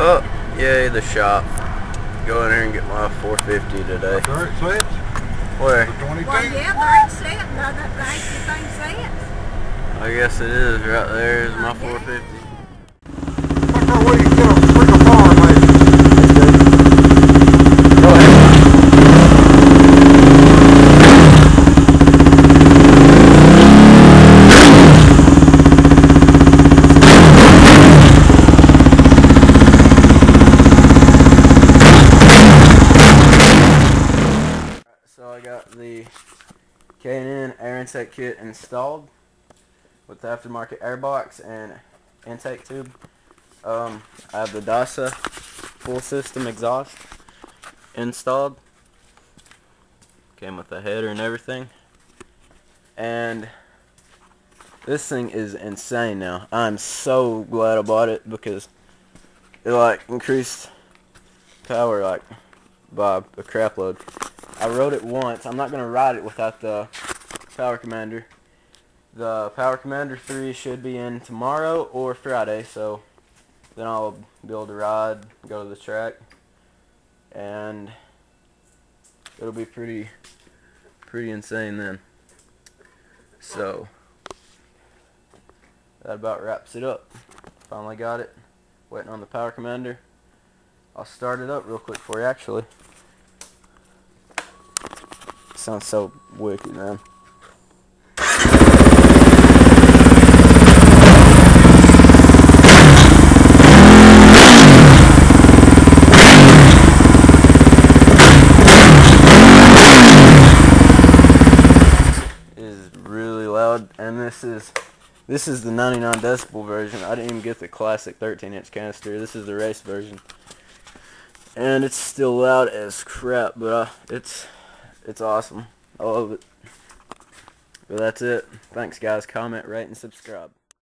Oh, yay, the shop. Go in here and get my 450 today. There it sits? Where? The 22? Well, yeah, there it's set. No, that ain't the thing set. I guess it is. Right there is my 450. What do you get a freaking bar, mate? Go ahead. So I got the K&N air intake kit installed with the aftermarket airbox and intake tube. I have the Dasa full system exhaust installed. Came with the header and everything. And this thing is insane now. I'm so glad I bought it because it like increased power like by a crap load. I rode it once. I'm not going to ride it without the Power Commander. The Power Commander 3 should be in tomorrow or Friday, so then I'll be able to ride, go to the track, and it'll be pretty insane then. So that about wraps it up. Finally got it. Waiting on the Power Commander. I'll start it up real quick for you actually. Sounds so wicked, man. It is really loud, and this is the 99 decibel version. I didn't even get the classic 13-inch canister. This is the race version, and it's still loud as crap, but it's awesome. I love it. But that's it. Thanks, guys. Comment, rate, and subscribe.